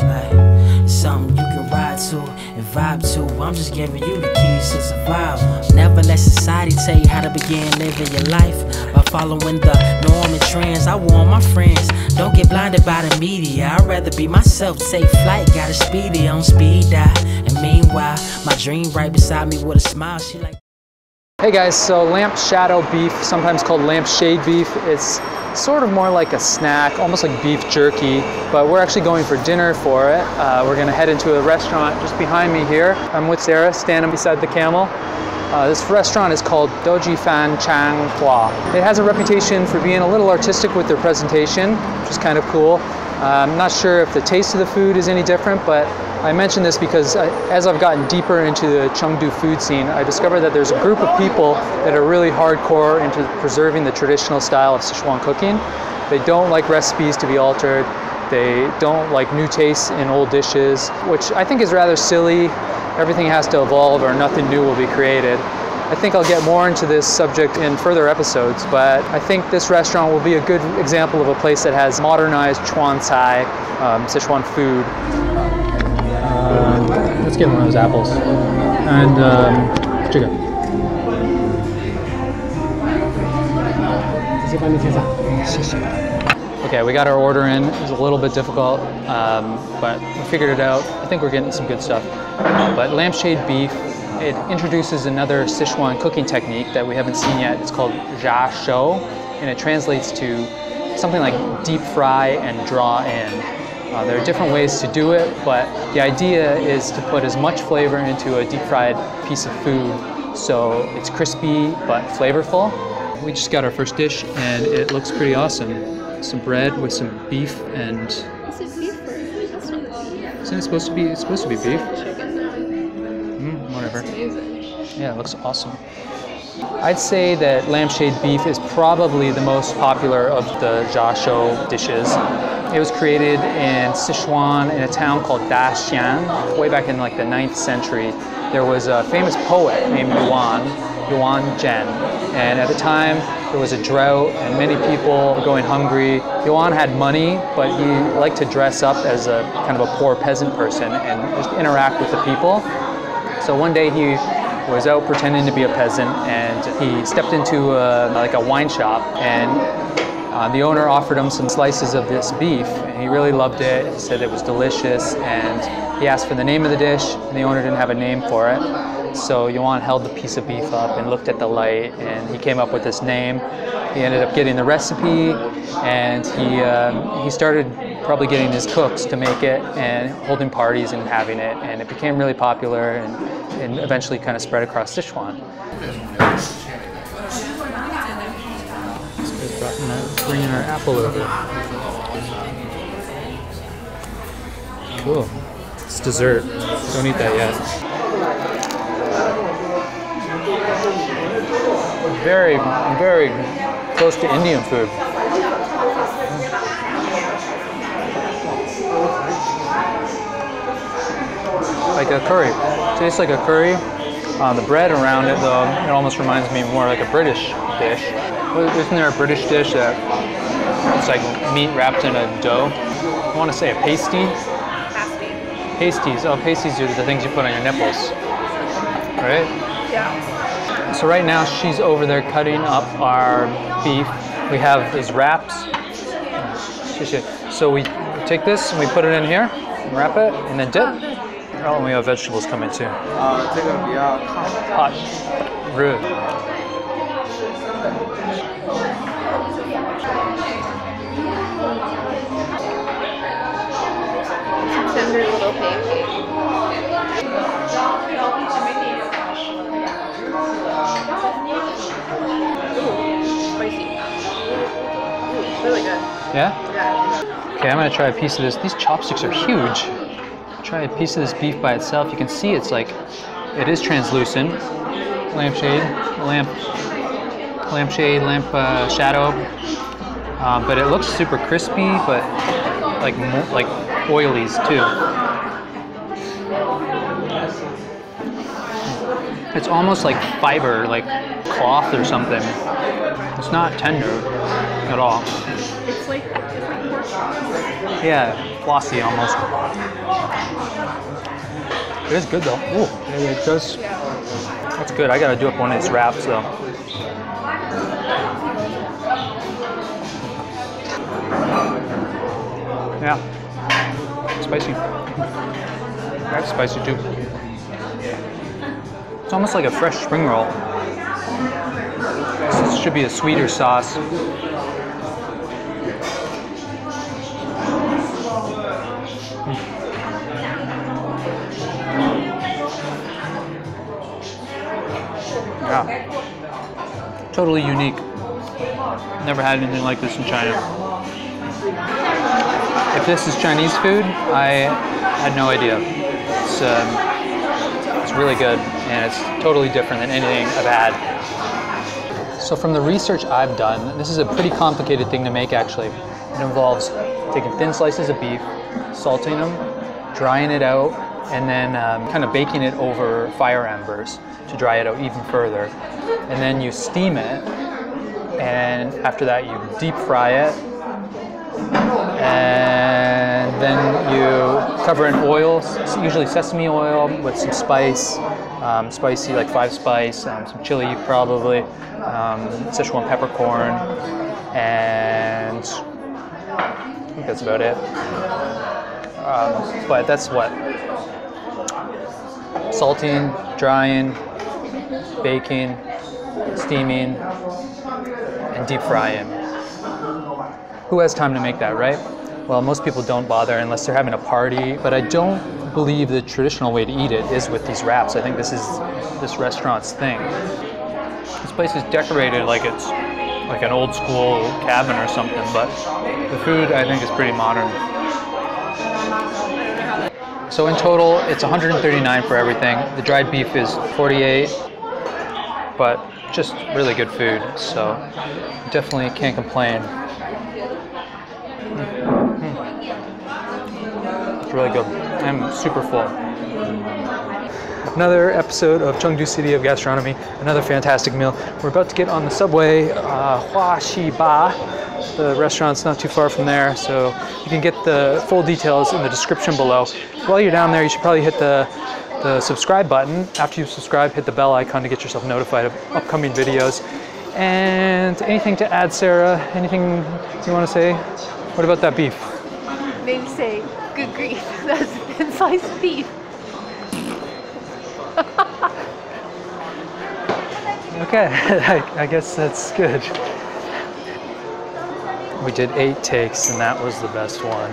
like it's something you can ride to and vibe to. I'm just giving you the keys to survive. Never let society tell you how to begin living your life by following the norm and trends. I warn my friends, don't get blinded by the media. I'd rather be myself, take flight, got a speedy on speed dial. And meanwhile, my dream right beside me with a smile. She like. Hey guys, so lamp shadow beef, sometimes called lamp shade beef. It's sort of more like a snack, almost like beef jerky, but we're actually going for dinner for it. We're gonna head into a restaurant just behind me here. I'm with Sarah, standing beside the camel. This restaurant is called Doji Fan Chang Hua. It has a reputation for being a little artistic with their presentation, which is kind of cool. I'm not sure if the taste of the food is any different, but I mention this because as I've gotten deeper into the Chengdu food scene, I discovered that there's a group of people that are really hardcore into preserving the traditional style of Sichuan cooking. They don't like recipes to be altered. They don't like new tastes in old dishes, which I think is rather silly. Everything has to evolve or nothing new will be created. I think I'll get more into this subject in further episodes, but I think this restaurant will be a good example of a place that has modernized Chuan Cai, Sichuan food. Let's get one of those apples. And chicken. Okay, we got our order in. It was a little bit difficult, but we figured it out. I think we're getting some good stuff. But lampshade beef, it introduces another Sichuan cooking technique that we haven't seen yet. It's called shou, and it translates to something like deep fry and draw in. There are different ways to do it, but the idea is to put as much flavor into a deep fried piece of food so it's crispy but flavorful. We just got our first dish and it looks pretty awesome. Some bread with some beef and... Is it beef or Isn't it supposed to be, it's supposed to be beef? Whatever. Yeah, it looks awesome. I'd say that lampshade beef is probably the most popular of the shou dishes. It was created in Sichuan in a town called Xiang. Way back in like the 9th century, there was a famous poet named Yuan Zhen. And at the time, there was a drought and many people were going hungry. Yuan had money, but he liked to dress up as a kind of a poor peasant person and just interact with the people. So one day he was out pretending to be a peasant and he stepped into like a wine shop, and the owner offered him some slices of this beef and he really loved it. He said it was delicious and he asked for the name of the dish and the owner didn't have a name for it. So Yuan held the piece of beef up and looked at the light and he came up with this name. He ended up getting the recipe and he started probably getting his cooks to make it and holding parties and having it, and it became really popular and eventually kind of spread across Sichuan. Bringing our apple over. Cool. It's dessert. Don't eat that yet. Very, very close to Indian food. Like a curry. Tastes like a curry. The bread around it, though, it almost reminds me more like a British dish. Isn't there a British dish that it's like meat wrapped in a dough? I want to say a pasty. Pasties. Oh, pasties are the things you put on your nipples, right? Yeah. So right now she's over there cutting up our beef. We have these wraps. So we take this and we put it in here, and wrap it, and then dip. Oh, and we have vegetables coming too. Hot. Rude. Tender little pancake. Ooh, spicy. Ooh, it's really good. Yeah? Yeah. Okay, I'm gonna try a piece of this. These chopsticks are huge. Try a piece of this beef by itself. You can see it's like, it is translucent. Lampshade, lamp shadow. But it looks super crispy, but like oilies too. It's almost like fiber, like cloth or something. It's not tender at all. It's like pork Yeah, flossy almost. It is good though. Ooh, it does. That's good. I gotta do up one of these wraps though. Yeah, spicy. That's spicy too. It's almost like a fresh spring roll. This should be a sweeter sauce. Yeah, totally unique. Never had anything like this in China. If this is Chinese food, I had no idea. It's really good, and it's totally different than anything I've had. So from the research I've done, this is a pretty complicated thing to make actually. It involves taking thin slices of beef, salting them, drying it out, and then kind of baking it over fire embers to dry it out even further. And then you steam it, and after that you deep fry it, and then you cover in oil, usually sesame oil with some spice, spicy like 5 spice, some chili probably, Sichuan peppercorn, and I think that's about it. But that's what? Salting, drying, baking, steaming, and deep frying. Who has time to make that, right? Well, most people don't bother unless they're having a party, but I don't believe the traditional way to eat it is with these wraps. I think this is this restaurant's thing. This place is decorated like it's like an old school cabin or something, but the food I think is pretty modern. So in total, it's $139 for everything. The dried beef is $48, but just really good food, so definitely can't complain. It's really good. I'm super full. Another episode of Chengdu City of Gastronomy, another fantastic meal. We're about to get on the subway, Huaxiba. The restaurant's not too far from there, so you can get the full details in the description below. While you're down there, you should probably hit the subscribe button. After you subscribe, hit the bell icon to get yourself notified of upcoming videos. And anything to add, Sarah? Anything you want to say? What about that beef? Maybe say, good grief, that's a thin slice of beef. Okay, I guess that's good. We did 8 takes, and that was the best one.